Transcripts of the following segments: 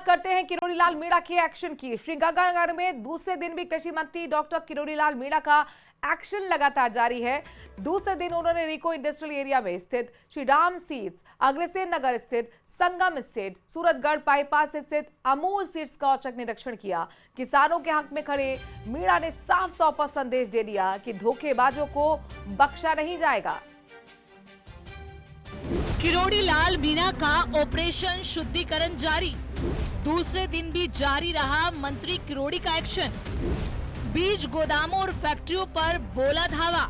बात करते हैं किरोड़ी लाल मीणा के एक्शन की। श्रीगंगानगर में दूसरे दिन भी कृषि मंत्री डॉक्टर किरोड़ी लाल मीणा का एक्शन लगातार जारी है। दूसरे दिन उन्होंने रिको इंडस्ट्रियल एरिया में स्थित श्री राम सीड्स, अग्रसेन नगर स्थित संगम स्टेट, सूरतगढ़ बाईपास स्थित अमूल सीड्स का औचक निरीक्षण किया। किसानों के हक में खड़े मीणा ने साफ तौर पर संदेश दे दिया कि धोखेबाजों को बख्शा नहीं जाएगा। किरोड़ी लाल मीणा का ऑपरेशन शुद्धिकरण जारी। दूसरे दिन भी जारी रहा मंत्री किरोड़ी का एक्शन। बीज गोदामों और फैक्ट्रियों पर बोला धावा।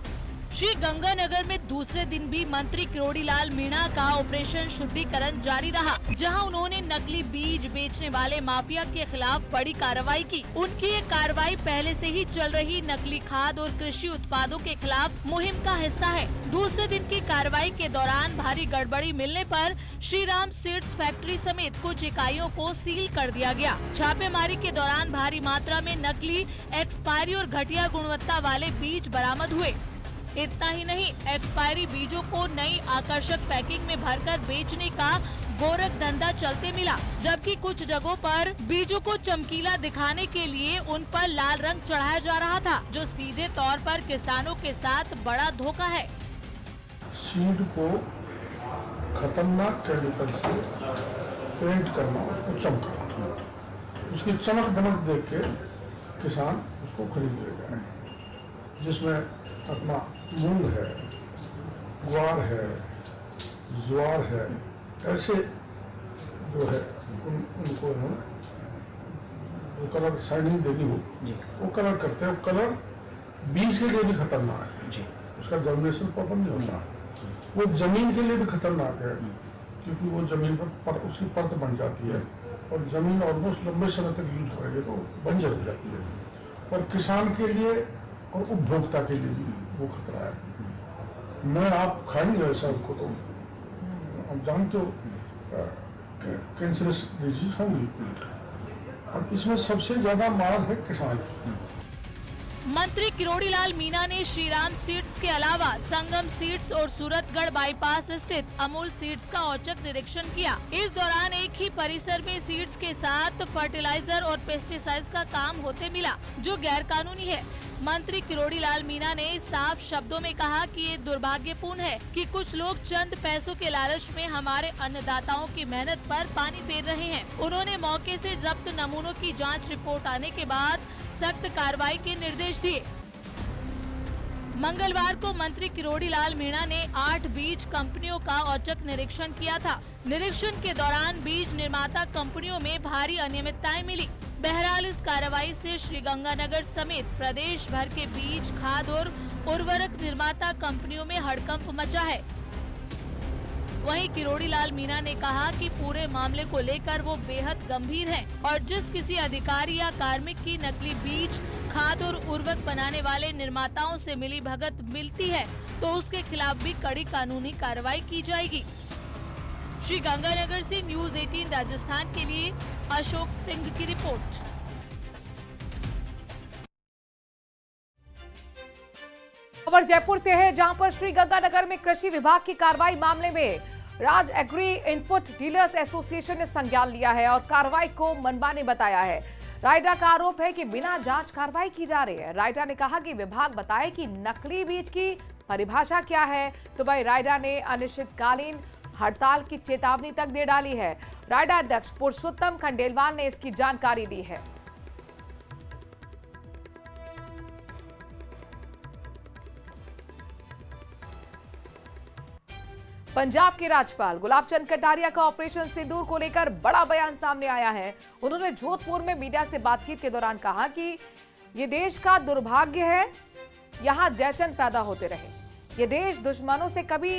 श्री गंगानगर में दूसरे दिन भी मंत्री किरोड़ी लाल मीणा का ऑपरेशन शुद्धिकरण जारी रहा, जहां उन्होंने नकली बीज बेचने वाले माफिया के खिलाफ बड़ी कार्रवाई की। उनकी ये कार्रवाई पहले से ही चल रही नकली खाद और कृषि उत्पादों के खिलाफ मुहिम का हिस्सा है। दूसरे दिन की कार्रवाई के दौरान भारी गड़बड़ी मिलने पर श्री राम सीड्स फैक्ट्री समेत कुछ इकाइयों को सील कर दिया गया। छापेमारी के दौरान भारी मात्रा में नकली, एक्सपायरी और घटिया गुणवत्ता वाले बीज बरामद हुए। इतना ही नहीं, एक्सपायरी बीजों को नई आकर्षक पैकिंग में भरकर बेचने का गोरख धंधा चलते मिला, जबकि कुछ जगहों पर बीजों को चमकीला दिखाने के लिए उन पर लाल रंग चढ़ाया जा रहा था, जो सीधे तौर पर किसानों के साथ बड़ा धोखा है। सीड को खतरनाक केमिकल से पेंट करना, उसको चमकाना, उसकी चमक दमक देख के किसान उसको खरीद लेगा, जिसमें अपना मूंग है, ग्वार है, ज्वार है, ऐसे जो है उनको जो कलर शाइनिंग देनी हो वो कलर करते हैं। कलर बीज के लिए भी खतरनाक है, उसका जर्मिनेशन प्रॉपर नहीं होता। वो जमीन के लिए भी खतरनाक है, क्योंकि वो जमीन पर उसकी परत बन जाती है और जमीन ऑलमोस्ट लंबे समय तक यूज करेंगे तो बंजर हो जाती है। और किसान के लिए और उपभोक्ता के लिए भी वो खतरा है। मैं आप खाएंगे ऐसा को तो हम जानते हो कैंसरस डिजीज होंगी, और इसमें सबसे ज्यादा मार है किसान। मंत्री किरोड़ी लाल मीणा ने श्रीराम सीड्स के अलावा संगम सीड्स और सूरतगढ़ बाईपास स्थित अमूल सीड्स का औचक निरीक्षण किया। इस दौरान एक ही परिसर में सीड्स के साथ फर्टिलाइजर और पेस्टिसाइड्स का काम होते मिला, जो गैर कानूनी है। मंत्री किरोड़ी लाल मीणा ने साफ शब्दों में कहा कि ये दुर्भाग्यपूर्ण है कि कुछ लोग चंद पैसों के लालच में हमारे अन्नदाताओं की मेहनत पर पानी फेर रहे हैं। उन्होंने मौके से जब्त नमूनों की जांच रिपोर्ट आने के बाद सख्त कार्रवाई के निर्देश दिए। मंगलवार को मंत्री किरोड़ी लाल मीणा ने 8 बीज कंपनियों का औचक निरीक्षण किया था। निरीक्षण के दौरान बीज निर्माता कंपनियों में भारी अनियमितताएं मिली। बहरहाल इस कार्रवाई से श्रीगंगानगर समेत प्रदेश भर के बीज, खाद और उर्वरक निर्माता कंपनियों में हड़कंप मचा है। वहीं किरोड़ी लाल मीणा ने कहा कि पूरे मामले को लेकर वो बेहद गंभीर हैं और जिस किसी अधिकारी या कार्मिक की नकली बीज, खाद और उर्वरक बनाने वाले निर्माताओं से मिली भगत मिलती है तो उसके खिलाफ भी कड़ी कानूनी कार्रवाई की जाएगी। श्री गंगानगर से न्यूज़ 18 राजस्थान के लिए अशोक सिंह की रिपोर्ट। खबर जयपुर से है, जहां पर श्री गंगानगर में कृषि विभाग की कार्रवाई मामले में राज एग्री इनपुट डीलर्स एसोसिएशन ने संज्ञान लिया है और कार्रवाई को मनमानी बताया है। रायडा का आरोप है कि बिना जांच कार्रवाई की जा रही है। रायडा ने कहा कि विभाग बताए कि नकली बीज की परिभाषा क्या है, तो भाई रायडा ने अनिश्चितकालीन हड़ताल की चेतावनी तक दे डाली है। रायडा अध्यक्ष पुरुषोत्तम खंडेलवाल ने इसकी जानकारी दी है। पंजाब के राज्यपाल गुलाब चंद कटारिया का ऑपरेशन सिंदूर को लेकर बड़ा बयान सामने आया है। उन्होंने जोधपुर में मीडिया से बातचीत के दौरान कहा कि ये देश का दुर्भाग्य है, यहां जयचंद पैदा होते रहे। ये देश दुश्मनों से कभी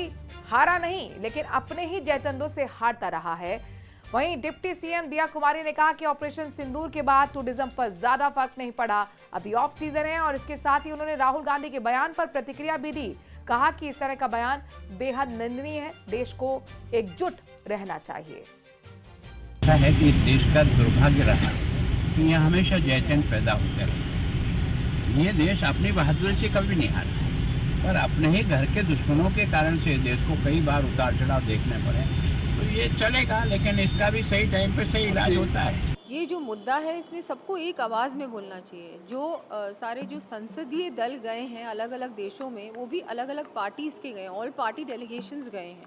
हारा नहीं, लेकिन अपने ही जयचंदों से हारता रहा है। वहीं डिप्टी सीएम दिया कुमारी ने कहा कि ऑपरेशन सिंदूर के बाद टूरिज्म पर ज्यादा फर्क नहीं पड़ा, अभी ऑफ सीजन है। और इसके साथ ही उन्होंने राहुल गांधी के बयान पर प्रतिक्रिया भी दी। कहा कि इस तरह का बयान बेहद निंदनीय है, देश को एकजुट रहना चाहिए। ऐसा है कि देश का दुर्भाग्य रहा कि यहाँ हमेशा जयचंद पैदा होते रहे। ये देश अपनी बहादुरी से कभी नहीं हारा, पर अपने ही घर के दुश्मनों के कारण से देश को कई बार उतार चढ़ाव देखने पड़े। तो ये चलेगा, लेकिन इसका भी सही टाइम पे सही इलाज होता है। ये जो मुद्दा है इसमें सबको एक आवाज़ में बोलना चाहिए। जो सारे जो संसदीय दल गए हैं अलग अलग देशों में, वो भी अलग अलग पार्टीज़ के गए हैं, ऑल पार्टी डेलीगेशंस गए हैं,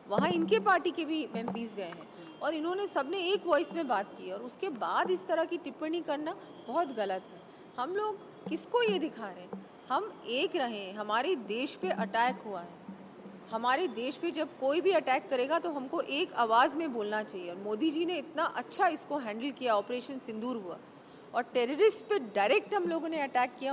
वहाँ इनके पार्टी के भी एमपीज़ गए हैं और इन्होंने सबने एक वॉइस में बात की और उसके बाद इस तरह की टिप्पणी करना बहुत गलत है। हम लोग किसको ये दिखा रहे हैं? हम एक रहें। हमारे देश पे अटैक हुआ है, हमारे देश पे जब कोई भी अटैक करेगा तो हमको एक आवाज़ में बोलना चाहिए और मोदी जी ने इतना अच्छा इसको हैंडल किया। ऑपरेशन सिंदूर हुआ और टेररिस्ट पे डायरेक्ट हम लोगों ने अटैक किया।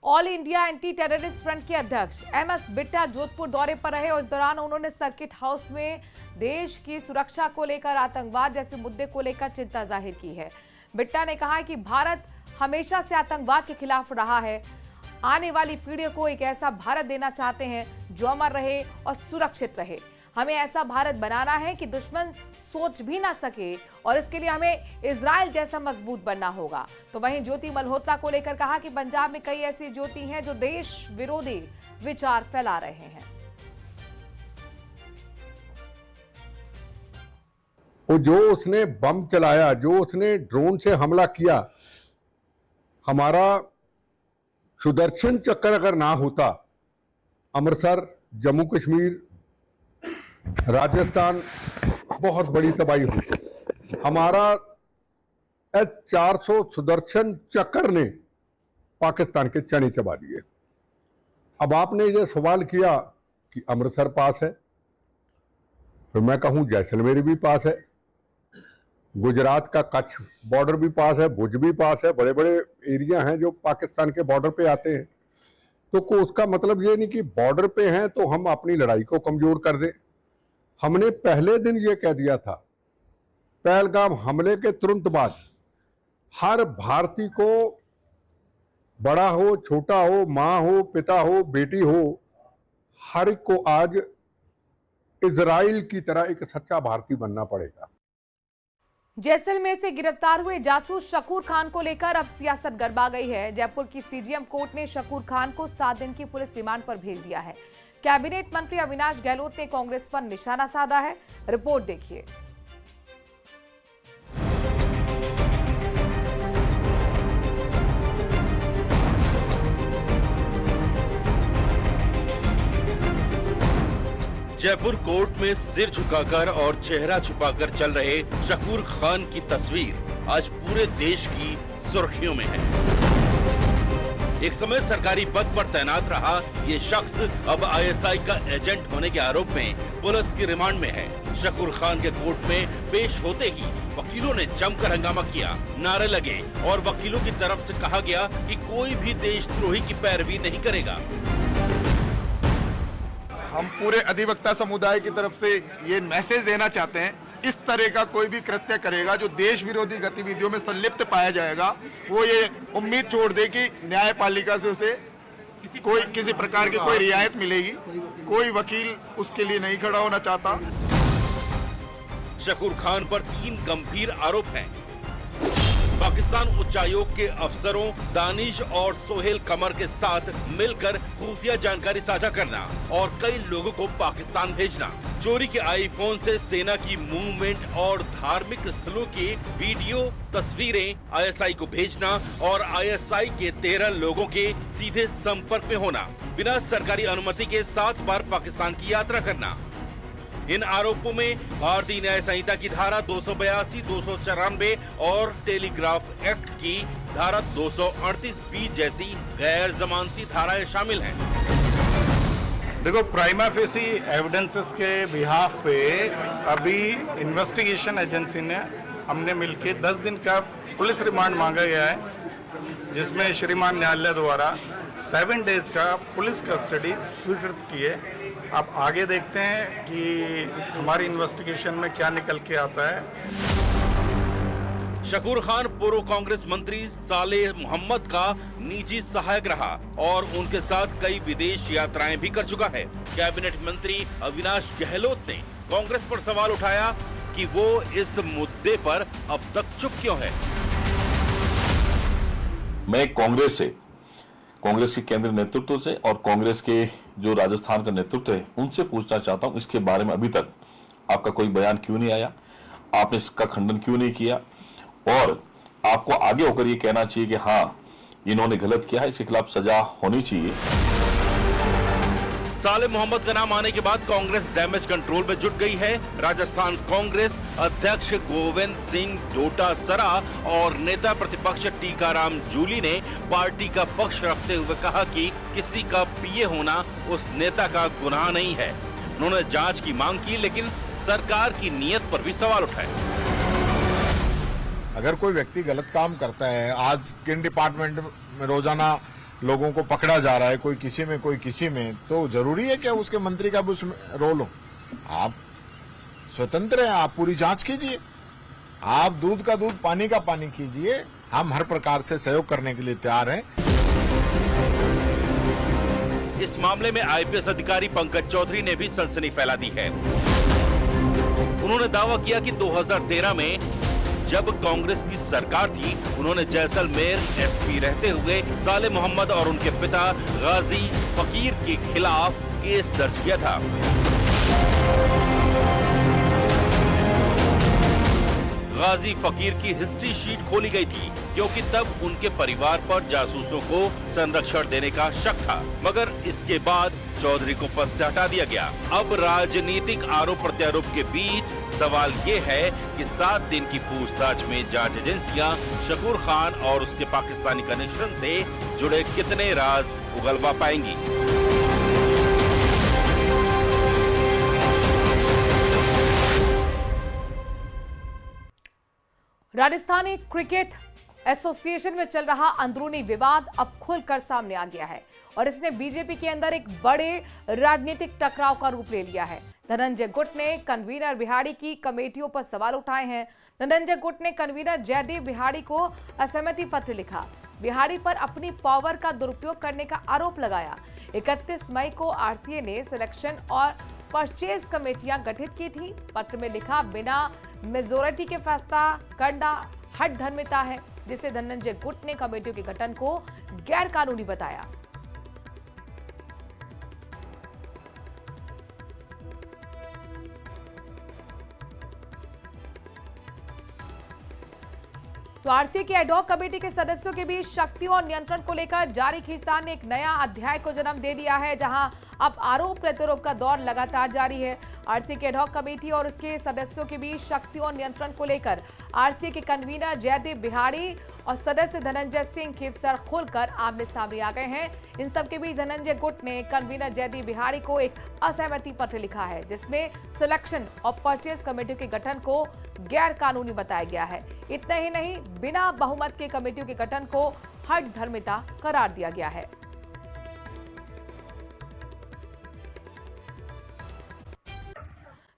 All India anti terrorist front के अध्यक्ष एमएस बिट्टा जोधपुर दौरे पर रहे और इस दौरान उन्होंने सर्किट हाउस में देश की सुरक्षा को लेकर आतंकवाद जैसे मुद्दे को लेकर चिंता जाहिर की है। बिट्टा ने कहा कि भारत हमेशा से आतंकवाद के खिलाफ रहा है। आने वाली पीढ़ी को एक ऐसा भारत देना चाहते हैं जो अमर रहे और सुरक्षित रहे। हमें ऐसा भारत बनाना है कि दुश्मन सोच भी ना सके और इसके लिए हमें इजराइल जैसा मजबूत बनना होगा। तो वहीं ज्योति मल्होत्रा को लेकर कहा कि पंजाब में कई ऐसी ज्योति हैं जो देश विरोधी विचार फैला रहे हैं। वो जो उसने बम चलाया, जो उसने ड्रोन से हमला किया, हमारा सुदर्शन चक्र अगर ना होता, अमृतसर, जम्मू कश्मीर, राजस्थान बहुत बड़ी तबाही हुई। हमारा S-400 सुदर्शन चक्र ने पाकिस्तान के चने चबा दिए। अब आपने ये सवाल किया कि अमृतसर पास है, तो मैं कहूं जैसलमेर भी पास है, गुजरात का कच्छ बॉर्डर भी पास है, भुज भी पास है, बड़े बड़े एरिया हैं जो पाकिस्तान के बॉर्डर पे आते हैं। तो उसका मतलब ये नहीं कि बॉर्डर पे हैं तो हम अपनी लड़ाई को कमजोर कर दें। हमने पहले दिन ये कह दिया था, पहलगाम हमले के तुरंत बाद हर भारतीय को, बड़ा हो, छोटा हो, माँ हो, पिता हो, बेटी हो, हर एक को आज इजराइल की तरह एक सच्चा भारतीय बनना पड़ेगा। जैसलमेर से गिरफ्तार हुए जासूस शकूर खान को लेकर अब सियासत गरमा गई है। जयपुर की सीजीएम कोर्ट ने शकूर खान को 7 दिन की पुलिस रिमांड पर भेज दिया है। कैबिनेट मंत्री अविनाश गहलोत ने कांग्रेस पर निशाना साधा है। रिपोर्ट देखिए। जयपुर कोर्ट में सिर झुकाकर और चेहरा छुपाकर चल रहे शकूर खान की तस्वीर आज पूरे देश की सुर्खियों में है। एक समय सरकारी पद पर तैनात रहा ये शख्स अब आईएसआई का एजेंट होने के आरोप में पुलिस की रिमांड में है। शकूर खान के कोर्ट में पेश होते ही वकीलों ने जमकर हंगामा किया, नारे लगे और वकीलों की तरफ से कहा गया कि कोई भी देशद्रोही की पैरवी नहीं करेगा। हम पूरे अधिवक्ता समुदाय की तरफ से ये मैसेज देना चाहते हैं, इस तरह का कोई भी कृत्य करेगा जो देश विरोधी गतिविधियों में संलिप्त पाया जाएगा, वो ये उम्मीद छोड़ दे कि न्यायपालिका से उसे किसी प्रकार की कोई रियायत मिलेगी। कोई वकील उसके लिए नहीं खड़ा होना चाहता। शकूर खान पर 3 गंभीर आरोप हैं। पाकिस्तान उच्चायोग के अफसरों दानिश और सोहेल कमर के साथ मिलकर खुफिया जानकारी साझा करना और कई लोगों को पाकिस्तान भेजना, चोरी के आईफोन से सेना की मूवमेंट और धार्मिक स्थलों की वीडियो तस्वीरें आईएसआई को भेजना और आईएसआई के 13 लोगों के सीधे संपर्क में होना, बिना सरकारी अनुमति के 7 बार पाकिस्तान की यात्रा करना। इन आरोपों में भारतीय न्याय संहिता की धारा 282, 294 और टेलीग्राफ एक्ट की धारा 238B जैसी गैर जमानती धाराएं शामिल हैं। देखो, प्राइमा फेसी एविडेंसेस के बिहाफ पे अभी इन्वेस्टिगेशन एजेंसी ने हमने मिलके 10 दिन का पुलिस रिमांड मांगा गया है, जिसमें श्रीमान न्यायालय द्वारा 7 डेज का पुलिस कस्टडी स्वीकृत की है। अब आगे देखते हैं कि हमारी इन्वेस्टिगेशन में क्या निकल के आता है। शकूर खान पूर्व कांग्रेस मंत्री सालेह मोहम्मद का निजी सहायक रहा और उनके साथ कई विदेश यात्राएं भी कर चुका है। कैबिनेट मंत्री अविनाश गहलोत ने कांग्रेस पर सवाल उठाया कि वो इस मुद्दे पर अब तक चुप क्यों है। मैं कांग्रेस के केंद्रीय नेतृत्व से और कांग्रेस के जो राजस्थान का नेतृत्व है उनसे पूछना चाहता हूं, इसके बारे में अभी तक आपका कोई बयान क्यों नहीं आया, आपने इसका खंडन क्यों नहीं किया, और आपको आगे होकर ये कहना चाहिए कि हाँ इन्होंने गलत किया है, इसके खिलाफ सजा होनी चाहिए। साले मोहम्मद का नाम आने के बाद कांग्रेस डैमेज कंट्रोल में जुट गई है। राजस्थान कांग्रेस अध्यक्ष गोविंद सिंह डोटासरा और नेता प्रतिपक्ष टीकाराम जूली ने पार्टी का पक्ष रखते हुए कहा कि किसी का पीए होना उस नेता का गुनाह नहीं है। उन्होंने जांच की मांग की, लेकिन सरकार की नीयत पर भी सवाल उठाए। अगर कोई व्यक्ति गलत काम करता है, आज किन डिपार्टमेंट में रोजाना लोगों को पकड़ा जा रहा है, कोई किसी में कोई किसी में, तो जरूरी है क्या उसके मंत्री का भी उसमें रोल हो? आप स्वतंत्र हैं, आप पूरी जांच कीजिए, आप दूध का दूध पानी का पानी कीजिए। हम हर प्रकार से सहयोग करने के लिए तैयार हैं। इस मामले में आईपीएस अधिकारी पंकज चौधरी ने भी सनसनी फैला दी है। उन्होंने दावा किया कि 2013 में जब कांग्रेस की सरकार थी, उन्होंने जैसलमेर एसपी रहते हुए साले मोहम्मद और उनके पिता गाजी फकीर के खिलाफ केस दर्ज किया था। गाजी फकीर की हिस्ट्री शीट खोली गई थी, क्योंकि तब उनके परिवार पर जासूसों को संरक्षण देने का शक था, मगर इसके बाद चौधरी को पद से हटा दिया गया। अब राजनीतिक आरोप प्रत्यारोप के बीच सवाल ये है कि 7 दिन की पूछताछ में जांच एजेंसियां शकूर खान और उसके पाकिस्तानी कनेक्शन से जुड़े कितने राज उगलवा पाएंगी। राजस्थानी क्रिकेट एसोसिएशन में चल रहा अंदरूनी विवाद अब खुलकर सामने आ गया है और इसने बीजेपी के अंदर एक बड़े राजनीतिक टकराव का रूप ले लिया है। धनंजय गुट ने कन्वीनर बिहाड़ी की कमेटियों पर सवाल उठाए हैं। धनंजय गुट ने कन्वीनर जयदेव बिहाड़ी को असहमति पत्र लिखा। बिहाड़ी पर अपनी पावर का दुरुपयोग करने का आरोप लगाया। 31 मई को आरसीए ने सिलेक्शन और परचेज कमेटियां गठित की थी। पत्र में लिखा, बिना मेजोरिटी के फैसला करना हठ धर्मिता है, जिसे धनंजय गुट ने कमेटियों के गठन को गैर कानूनी बताया। तो आरसीए की एडहॉक कमेटी के सदस्यों के बीच शक्ति और नियंत्रण को लेकर जारी खींचतान ने एक नया अध्याय को जन्म दे दिया है, जहां अब आरोप प्रत्यारोप का दौर लगातार जारी है। आरसीए की एडहॉक कमेटी और उसके सदस्यों के बीच शक्ति और नियंत्रण को लेकर आरसीए के कन्वीनर जयदेव बिहाड़ी और सदस्य धनंजय सिंह खेवसर खुलकर आमने सामने आ गए हैं। इन सब के बीच धनंजय गुट ने कन्वीनर जयदेव बिहाड़ी को एक असहमति पत्र लिखा है, जिसमें सिलेक्शन और परचेज कमेटियों के गठन को गैर कानूनी बताया गया है। इतना ही नहीं, बिना बहुमत के कमेटियों के गठन को हठ धर्मिता करार दिया गया है।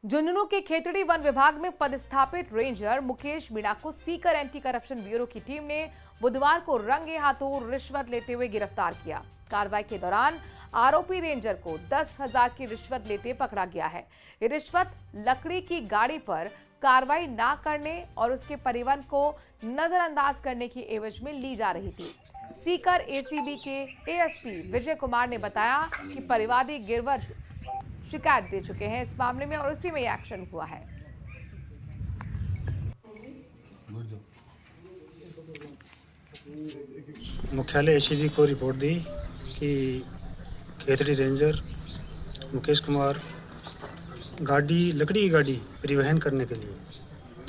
झुंझुनू के खेतड़ी वन विभाग में पदस्थापित रेंजर मुकेश मीणा को सीकर एंटी करप्शन ब्यूरो की टीम ने बुधवार को रंगे हाथों रिश्वत लेते हुए गिरफ्तार किया। कार्रवाई के दौरान आरोपी रेंजर को 10,000 की रिश्वत लेते पकड़ा गया है। ये रिश्वत लकड़ी की गाड़ी पर कार्रवाई न करने और उसके परिवहन को नजरअंदाज करने की एवज में ली जा रही थी। सीकर एसीबी के एएसपी विजय कुमार ने बताया कि परिवादी गिरवर शिकायत दे चुके हैं इस मामले में और उसी में एक्शन हुआ है। मुख्यालय एसीबी को रिपोर्ट दी कि खेतड़ी रेंजर मुकेश कुमार गाड़ी लकड़ी की गाड़ी परिवहन करने के लिए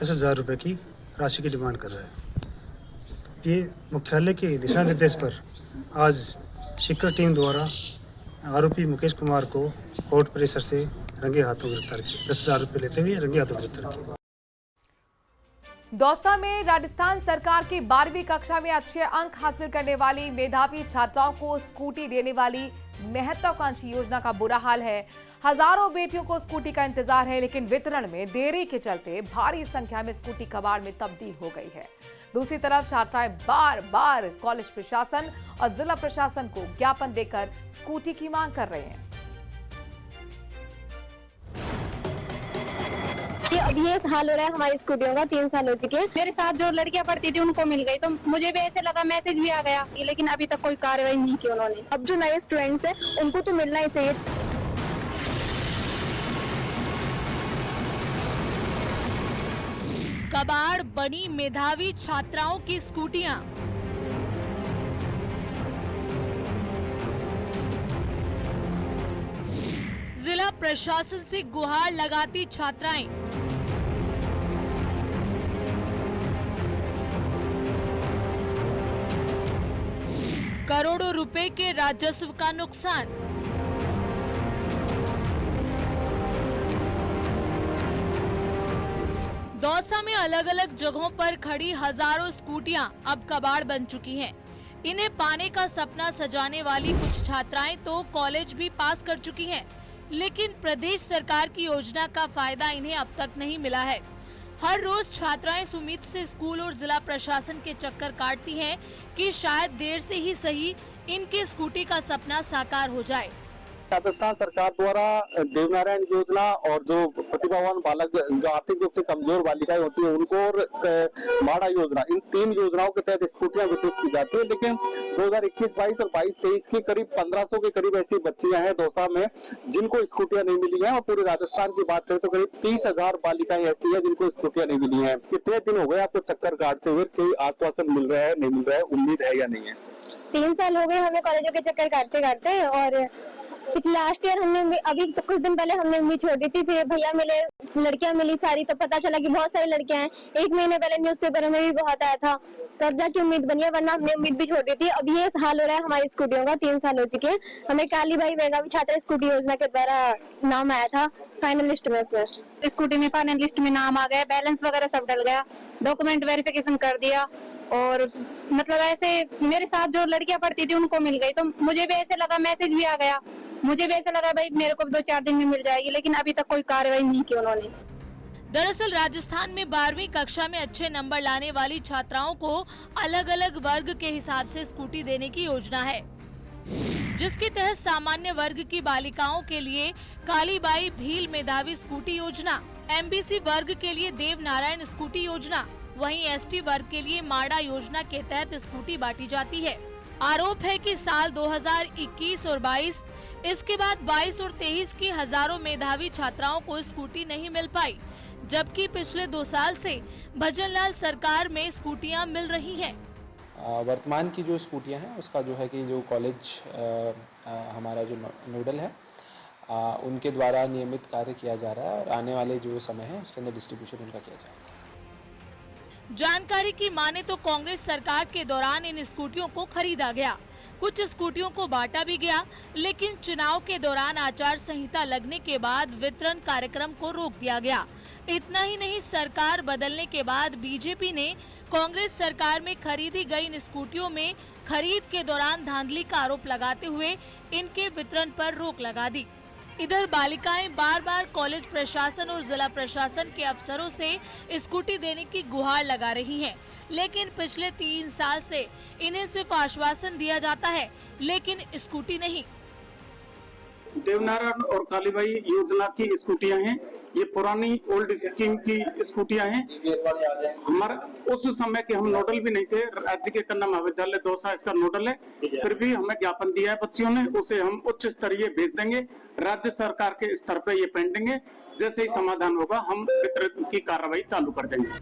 10,000 रुपये की राशि की डिमांड कर रहा है। ये मुख्यालय के दिशा निर्देश पर आज सीकर टीम द्वारा आरोपी मुकेश कुमार को कोर्ट परिसर से रंगे हाथों गिरफ्तार किया। 10,000 रुपये लेते हुए रंगे हाथों गिरफ्तार किया। दौसा में राजस्थान सरकार की 12वीं कक्षा में अच्छे अंक हासिल करने वाली मेधावी छात्राओं को स्कूटी देने वाली महत्वाकांक्षी योजना का बुरा हाल है। हजारों बेटियों को स्कूटी का इंतजार है, लेकिन वितरण में देरी के चलते भारी संख्या में स्कूटी कबाड़ में तब्दील हो गई है। दूसरी तरफ छात्राएं बार बार कॉलेज प्रशासन और जिला प्रशासन को ज्ञापन देकर स्कूटी की मांग कर रहे हैं। ये अब ये हाल हो रहा है हमारी स्कूटियों का, 3 साल हो चुके हैं। मेरे साथ जो लड़कियां पढ़ती थी उनको मिल गई, तो मुझे भी ऐसे लगा मैसेज भी आ गया, लेकिन अभी तक कोई कार्रवाई नहीं की उन्होंने। अब जो नए स्टूडेंट्स हैं उनको तो मिलना ही चाहिए। कबाड़ बनी मेधावी छात्राओं की स्कूटियां। जिला प्रशासन से गुहार लगाती छात्राएं। करोड़ों रुपए के राजस्व का नुकसान। दौसा में अलग अलग जगहों पर खड़ी हजारों स्कूटियां अब कबाड़ बन चुकी हैं। इन्हें पाने का सपना सजाने वाली कुछ छात्राएं तो कॉलेज भी पास कर चुकी हैं, लेकिन प्रदेश सरकार की योजना का फायदा इन्हें अब तक नहीं मिला है। हर रोज छात्राएं इस उम्मीद से स्कूल और जिला प्रशासन के चक्कर काटती हैं कि शायद देर से ही सही इनके स्कूटी का सपना साकार हो जाए। राजस्थान सरकार द्वारा देवनारायण योजना और जो प्रतिभावान बालक जो आर्थिक रूप से कमजोर बालिकाएं होती है उनको, और माड़ा योजना, इन 3 योजनाओं के तहत स्कूटियां वितरित की जाती है। लेकिन 2021-22 और 22-23 की करीब 1500 के करीब ऐसी बच्चियां हैं दौसा में जिनको स्कूटियां नहीं मिली हैं, और पूरे राजस्थान की बात करें तो करीब 30,000 बालिकाएं ऐसी है जिनको स्कूटियां नहीं मिली है। कितने दिन हो गए आपको चक्कर काटते हुए? कोई आश्वासन मिल रहा है, नहीं मिल रहा है, उम्मीद है या नहीं है? 3 साल हो गए हमें कॉलेजों के चक्कर काटते काटते, और पिछले लास्ट ईयर हमने अभी तो कुछ दिन पहले हमने उम्मीद छोड़ दी थी, फिर भैया मिले, लड़कियां मिली सारी, तो पता चला कि बहुत सारी लड़कियां हैं। 1 महीने पहले न्यूज़पेपरों में भी बहुत आया था, तब जाके उम्मीद बनी है, वरना हमने उम्मीद भी छोड़ दी थी। अब ये हाल हो रहा है हमारी स्कूटियों का, 3 साल हो चुके हैं। हमें कालीबाई मेधावी छात्र स्कूटी योजना के द्वारा नाम आया था फाइनल लिस्ट में, उसमें स्कूटी में फाइनल लिस्ट में नाम आ गया, बैलेंस वगैरह सब डल गया, डॉक्यूमेंट वेरिफिकेशन कर दिया, और मतलब ऐसे मेरे साथ जो लड़कियां पढ़ती थी उनको मिल गई, तो मुझे भी ऐसे लगा मैसेज भी आ गया, मुझे भी ऐसा लगा भाई मेरे को 2-4 दिन में मिल जाएगी, लेकिन अभी तक कोई कार्रवाई नहीं की उन्होंने। दरअसल राजस्थान में 12वीं कक्षा में अच्छे नंबर लाने वाली छात्राओं को अलग अलग वर्ग के हिसाब से स्कूटी देने की योजना है, जिसके तहत सामान्य वर्ग की बालिकाओं के लिए कालीबाई भील मेधावी स्कूटी योजना, एमबीसी वर्ग के लिए देवनारायण स्कूटी योजना, वहीं एसटी वर्ग के लिए माड़ा योजना के तहत स्कूटी बांटी जाती है। आरोप है कि साल 2021 और 22, इसके बाद 22 और 23 की हजारों मेधावी छात्राओं को स्कूटी नहीं मिल पाई, जबकि पिछले 2 साल से भजनलाल सरकार में स्कूटियां मिल रही हैं। वर्तमान की जो स्कूटियां हैं उसका जो है कि जो कॉलेज हमारा जो नोडल है उनके द्वारा नियमित कार्य किया जा रहा है, और आने वाले जो समय है उसके अंदर डिस्ट्रीब्यूशन उनका किया जाएगा। जानकारी की माने तो कांग्रेस सरकार के दौरान इन स्कूटियों को खरीदा गया, कुछ स्कूटियों को बांटा भी गया, लेकिन चुनाव के दौरान आचार संहिता लगने के बाद वितरण कार्यक्रम को रोक दिया गया। इतना ही नहीं, सरकार बदलने के बाद बीजेपी ने कांग्रेस सरकार में खरीदी गई इन स्कूटियों में खरीद के दौरान धांधली का आरोप लगाते हुए इनके वितरण पर रोक लगा दी। इधर बालिकाएं बार बार कॉलेज प्रशासन और जिला प्रशासन के अफसरों से स्कूटी देने की गुहार लगा रही हैं, लेकिन पिछले 3 साल से इन्हें सिर्फ आश्वासन दिया जाता है, लेकिन स्कूटी नहीं। देवनारायण और कालीबाई योजना की स्कूटियां हैं, ये पुरानी ओल्ड स्कीम की स्कूटियां हैं। हमारा उस समय के हम नोडल भी नहीं थे, राज्य के कन्या महाविद्यालय दौसा इसका नोडल है, फिर भी हमें ज्ञापन दिया है बच्चियों ने, उसे हम उच्च स्तरीय भेज देंगे। राज्य सरकार के स्तर पे ये पेंडिंग है, जैसे ही समाधान होगा हम वितरण की कार्रवाई चालू कर देंगे।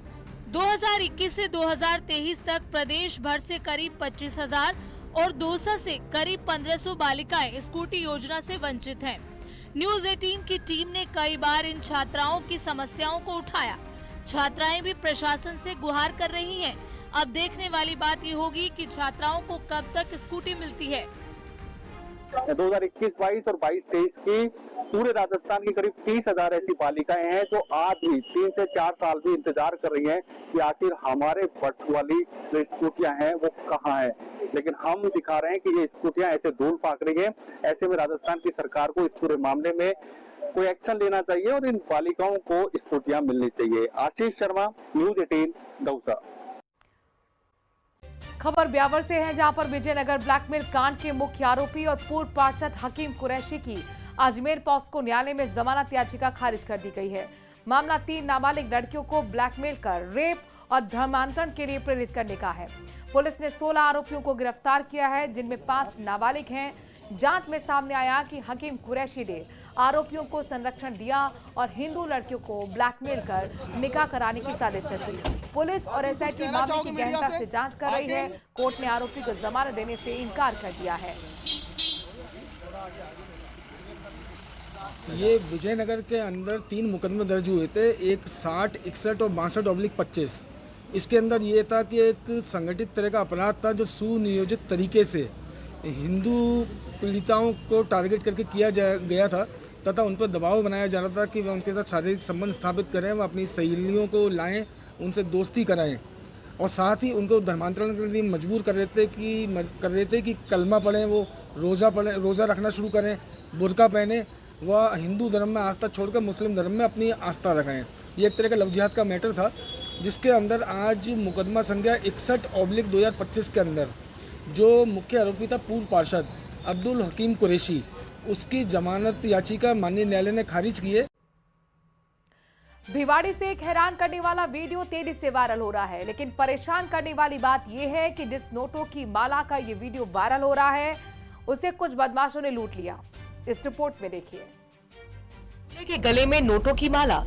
2021 से 2023 तक प्रदेश भर से करीब 25,000 और दौसा से करीब 1500 बालिकाएं स्कूटी योजना से वंचित हैं। न्यूज 18 की टीम ने कई बार इन छात्राओं की समस्याओं को उठाया। छात्राएं भी प्रशासन से गुहार कर रही हैं। अब देखने वाली बात ये होगी कि छात्राओं को कब तक स्कूटी मिलती है। 2021-22 और 22-23 की पूरे राजस्थान की करीब 30,000 ऐसी बालिकाएं हैं जो आज भी 3 से 4 साल भी इंतजार कर रही हैं कि आखिर हमारे बट वाली जो स्कूटियां हैं वो कहाँ हैं। लेकिन हम दिखा रहे हैं कि ये स्कूटियां ऐसे धूल पाक रही हैं। ऐसे में राजस्थान की सरकार को इस पूरे मामले में कोई एक्शन लेना चाहिए और इन बालिकाओं को स्कूटियां मिलनी चाहिए। आशीष शर्मा, न्यूज 18 दौसा। खबर ब्यावर से है, जहां पर विजयनगर ब्लैकमेल कांड के मुख्य आरोपी और पूर्व पार्षद हकीम कुरैशी की अजमेर पॉस्को न्यायालय में जमानत याचिका खारिज कर दी गई है। मामला 3 नाबालिग लड़कियों को ब्लैकमेल कर रेप और धर्मांतरण के लिए प्रेरित करने का है। पुलिस ने 16 आरोपियों को गिरफ्तार किया है, जिनमें 5 नाबालिग हैं। जांच में सामने आया कि हकीम कुरैशी ने आरोपियों को संरक्षण दिया और हिंदू लड़कियों को ब्लैकमेल कर निकाह कराने की साजिश रची। पुलिस और एसआईटी मामले की गहनता से जांच कर रही है। कोर्ट ने आरोपी को जमानत देने से इनकार कर दिया है। ये विजयनगर के अंदर 3 मुकदमे दर्ज हुए थे, एक 60, 61 और 62/25। इसके अंदर ये था कि एक संगठित तरह का अपराध था जो सुनियोजित तरीके से हिंदू पीड़िताओं को टारगेट करके किया गया था तथा उन पर दबाव बनाया जा रहा था कि वह उनके साथ शारीरिक संबंध स्थापित करें, वह अपनी सहेलियों को लाएं, उनसे दोस्ती कराएं और साथ ही उनको धर्मांतरण के लिए मजबूर कर रहे थे कि कलमा पढ़ें, वो रोज़ा रखना शुरू करें, बुर्का पहने, वह हिंदू धर्म में आस्था छोड़कर मुस्लिम धर्म में अपनी आस्था रखें। ये एक तरह का लव जिहाद का मैटर था, जिसके अंदर आज मुकदमा संख्या 61/2025 के अंदर जो मुख्य आरोपी था पूर्व पार्षद अब्दुल हकीम कुरैशी, उसकी जमानत याचिका माननीय न्यायालय ने खारिज की है। भिवाड़ी से एक हैरान करने वाला वीडियो तेजी से वायरल हो रहा है, लेकिन परेशान करने वाली बात यह है कि जिस नोटों की माला का ये वीडियो वायरल हो रहा है उसे कुछ बदमाशों ने लूट लिया। इस रिपोर्ट में देखिए। के गले में नोटों की माला,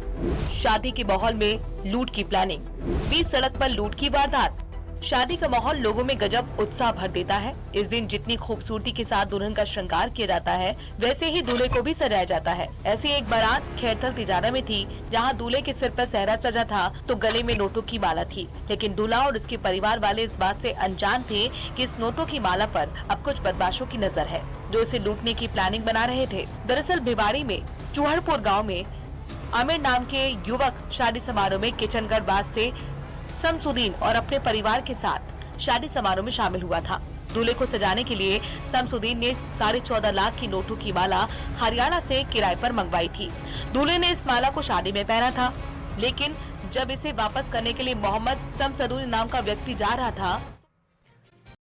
शादी के माहौल में लूट की प्लानिंग, बीच सड़क पर लूट की वारदात। शादी का माहौल लोगों में गजब उत्साह भर देता है। इस दिन जितनी खूबसूरती के साथ दुल्हन का श्रृंगार किया जाता है, वैसे ही दूल्हे को भी सजाया जाता है। ऐसी एक बारात खैरथल तिजारा में थी, जहां दूल्हे के सिर पर सहरा सजा था तो गले में नोटों की माला थी। लेकिन दूल्हा और उसके परिवार वाले इस बात से अनजान थे कि इस नोटों की माला पर अब कुछ बदमाशों की नजर है, जो इसे लूटने की प्लानिंग बना रहे थे। दरअसल भिवाड़ी में चूहड़पुर गाँव में आमिर नाम के युवक शादी समारोह में किचनगढ़ बास से शमसुद्दीन और अपने परिवार के साथ शादी समारोह में शामिल हुआ था। दूल्हे को सजाने के लिए शमसुद्दीन ने 14.5 लाख की नोटों की माला हरियाणा से किराए पर मंगवाई थी। दूल्हे ने इस माला को शादी में पहना था, लेकिन जब इसे वापस करने के लिए मोहम्मद शमसुद्दीन नाम का व्यक्ति जा रहा था